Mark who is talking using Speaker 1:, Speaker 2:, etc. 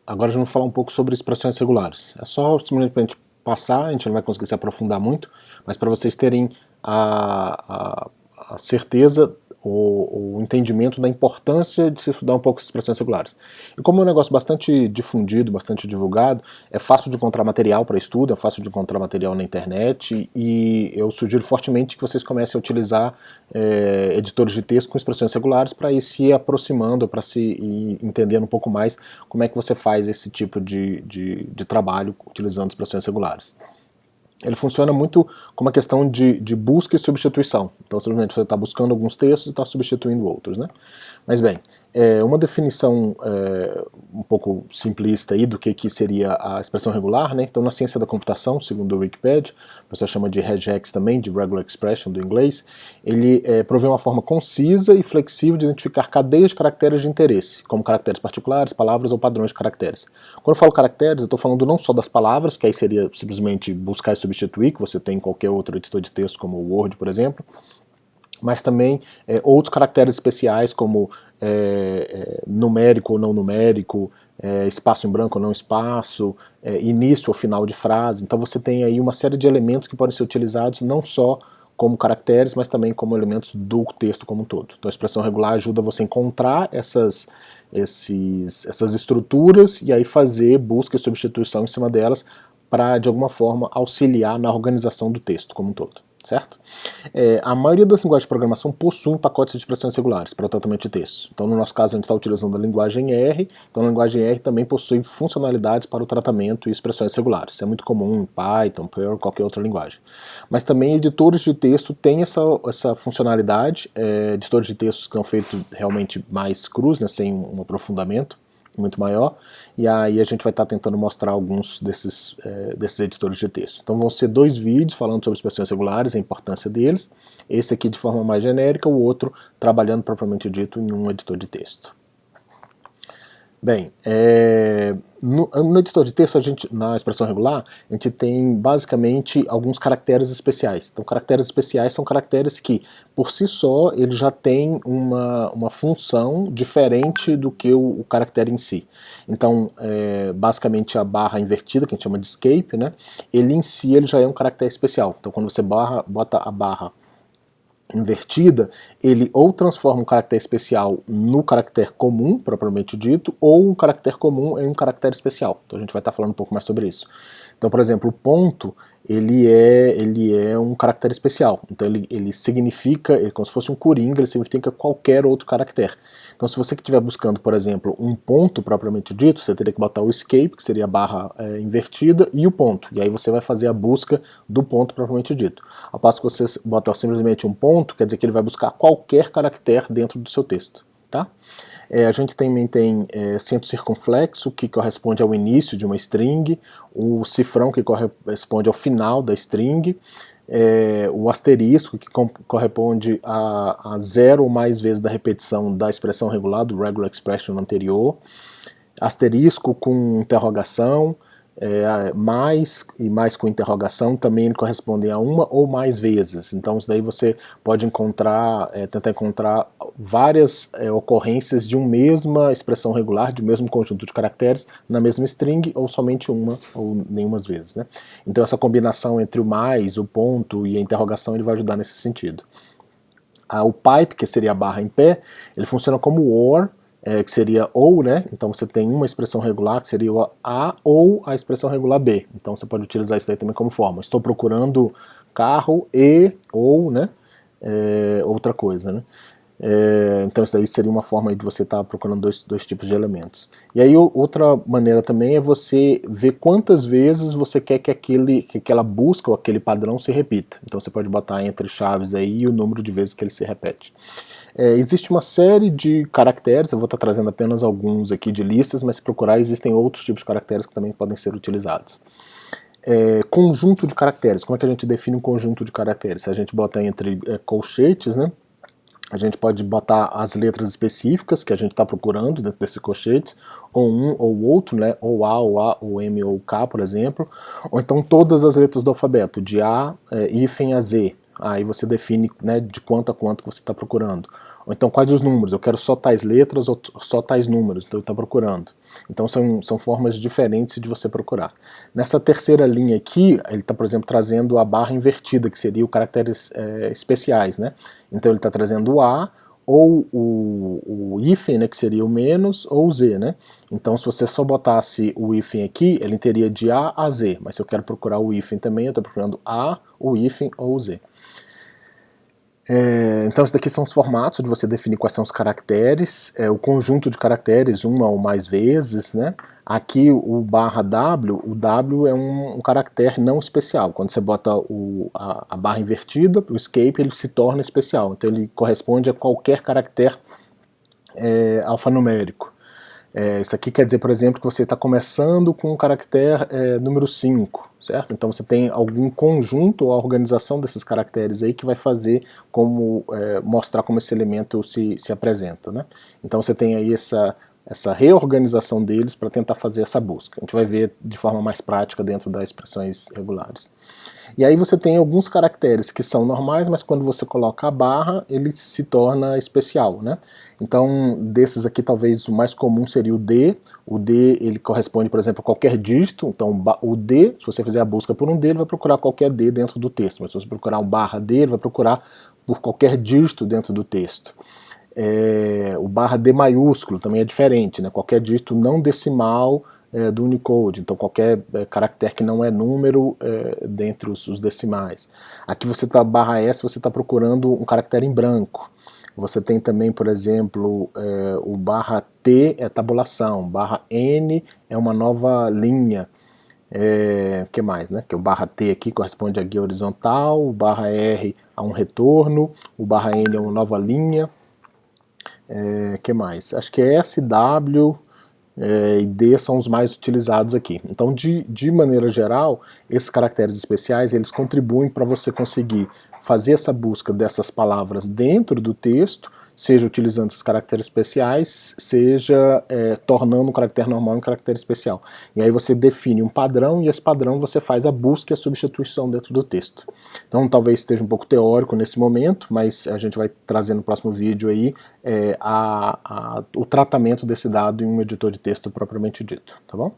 Speaker 1: agora já vamos falar um pouco sobre expressões regulares. É só simplesmente para a gente passar, a gente não vai conseguir se aprofundar muito, mas para vocês terem a certeza, o entendimento da importância de se estudar um pouco as expressões regulares. E como é um negócio bastante difundido, bastante divulgado, é fácil de encontrar material para estudo, é fácil de encontrar material na internet, e eu sugiro fortemente que vocês comecem a utilizar editores de texto com expressões regulares para ir se aproximando, para se ir entendendo um pouco mais como é que você faz esse tipo de trabalho utilizando expressões regulares. Ele funciona muito como uma questão de busca e substituição. Então, simplesmente você está buscando alguns textos e está substituindo outros, né? Mas bem, uma definição um pouco simplista aí do que seria a expressão regular, né? Então, na ciência da computação, segundo o Wikipedia, o pessoal chama de regex também, de regular expression do inglês, ele provê uma forma concisa e flexível de identificar cadeias de caracteres de interesse, como caracteres particulares, palavras ou padrões de caracteres. Quando eu falo caracteres, eu estou falando não só das palavras, que aí seria simplesmente buscar e substituir, que você tem em qualquer outro editor de texto, como o Word, por exemplo, mas também outros caracteres especiais, como numérico ou não numérico, espaço em branco ou não espaço, início ou final de frase. Então você tem aí uma série de elementos que podem ser utilizados não só como caracteres, mas também como elementos do texto como um todo. Então a expressão regular ajuda você a encontrar essas estruturas e aí fazer busca e substituição em cima delas para, de alguma forma, auxiliar na organização do texto como um todo, certo? A maioria das linguagens de programação possuem pacotes de expressões regulares para o tratamento de textos. Então, no nosso caso, a gente está utilizando a linguagem R, então a linguagem R também possui funcionalidades para o tratamento e expressões regulares. Isso é muito comum em Python, Perl, qualquer outra linguagem. Mas também editores de texto têm essa funcionalidade, editores de textos que são feitos realmente mais crus, né, sem um aprofundamento muito maior, e aí a gente vai estar tentando mostrar alguns desses editores de texto. Então vão ser 2 vídeos falando sobre expressões regulares, a importância deles, esse aqui de forma mais genérica, o outro trabalhando propriamente dito em um editor de texto. Bem, no editor de texto, na expressão regular, a gente tem basicamente alguns caracteres especiais. Então, caracteres especiais são caracteres que, por si só, ele já tem uma função diferente do que o caractere em si. Então, basicamente a barra invertida, que a gente chama de escape, né, ele em si ele já é um caractere especial. Então, quando você bota a barra invertida, ele ou transforma um caractere especial no caractere comum, propriamente dito, ou um caractere comum em um caractere especial. Então a gente vai estar falando um pouco mais sobre isso. Então, por exemplo, o ponto, ele é um caractere especial. Então ele significa, como se fosse um coringa, ele significa qualquer outro caractere. Então se você estiver buscando, por exemplo, um ponto propriamente dito, você teria que botar o escape, que seria a barra invertida, e o ponto. E aí você vai fazer a busca do ponto propriamente dito. Ao passo que você bota simplesmente um ponto, quer dizer que ele vai buscar qualquer caractere dentro do seu texto. Tá? A gente também tem centro circunflexo, que corresponde ao início de uma string, o cifrão, que corresponde ao final da string, o asterisco, que corresponde a 0 ou mais vezes da repetição da expressão regular, do regular expression anterior, asterisco com interrogação, mais e mais com interrogação também correspondem a uma ou mais vezes. Então isso daí você pode tentar encontrar várias ocorrências de uma mesma expressão regular, de um mesmo conjunto de caracteres na mesma string, ou somente uma ou nenhumas vezes, né? Então essa combinação entre o mais, o ponto e a interrogação ele vai ajudar nesse sentido. O pipe, que seria a barra em pé, ele funciona como or, que seria ou, né? Então você tem uma expressão regular que seria o A ou a expressão regular B. Então você pode utilizar isso daí também como forma. Estou procurando carro e ou, né? Outra coisa, né? Então isso daí seria uma forma de você estar procurando dois tipos de elementos. E aí outra maneira também é você ver quantas vezes você quer que aquela busca ou aquele padrão se repita. Então você pode botar entre chaves aí o número de vezes que ele se repete. Existe uma série de caracteres, eu vou estar trazendo apenas alguns aqui de listas, mas se procurar existem outros tipos de caracteres que também podem ser utilizados. Conjunto de caracteres, como é que a gente define um conjunto de caracteres? Se a gente bota entre colchetes, né? A gente pode botar as letras específicas que a gente está procurando dentro desse colchete, ou um ou outro, né? Ou A, ou M, ou K, por exemplo, ou então todas as letras do alfabeto, de A, hífen a Z. Aí você define, né, de quanto a quanto que você está procurando. Ou então quais os números, eu quero só tais letras ou só tais números, então ele está procurando. Então são formas diferentes de você procurar. Nessa terceira linha aqui, ele está, por exemplo, trazendo a barra invertida, que seria os caracteres especiais, né? Então ele está trazendo o A, ou o hífen, né, que seria o menos, ou o Z, né? Então se você só botasse o hífen aqui, ele teria de A a Z, mas se eu quero procurar o hífen também, eu estou procurando A, o hífen ou o Z. Então esses daqui são os formatos de você definir quais são os caracteres, o conjunto de caracteres uma ou mais vezes, né? Aqui o barra W, o W é um caractere não especial. Quando você bota a barra invertida, o escape, ele se torna especial. Então ele corresponde a qualquer caractere alfanumérico. Isso aqui quer dizer, por exemplo, que você está começando com o caractere número 5, certo? Então você tem algum conjunto ou organização desses caracteres aí que vai fazer mostrar como esse elemento se apresenta, né? Então você tem aí essa reorganização deles para tentar fazer essa busca. A gente vai ver de forma mais prática dentro das expressões regulares. E aí você tem alguns caracteres que são normais, mas quando você coloca a barra, ele se torna especial, né? Então, desses aqui, talvez o mais comum seria o D. O D, ele corresponde, por exemplo, a qualquer dígito. Então, o D, se você fizer a busca por um D, ele vai procurar qualquer D dentro do texto. Mas se você procurar um barra D, ele vai procurar por qualquer dígito dentro do texto. O barra D maiúsculo também é diferente, né? Qualquer dígito não decimal do Unicode, então qualquer caractere que não é número dentre os decimais. Aqui você está barra S, você está procurando um caractere em branco. Você tem também, por exemplo, o barra T é tabulação, barra N é uma nova linha. Que mais, né? Que o barra T aqui corresponde à guia horizontal, o barra R a um retorno, o barra N é uma nova linha. Que mais? Acho que S, W e D são os mais utilizados aqui. Então, de maneira geral, esses caracteres especiais, eles contribuem para você conseguir fazer essa busca dessas palavras dentro do texto, seja utilizando esses caracteres especiais, seja tornando um caractere normal um caractere especial. E aí você define um padrão e esse padrão você faz a busca e a substituição dentro do texto. Então talvez esteja um pouco teórico nesse momento, mas a gente vai trazer no próximo vídeo aí o tratamento desse dado em um editor de texto propriamente dito, tá bom?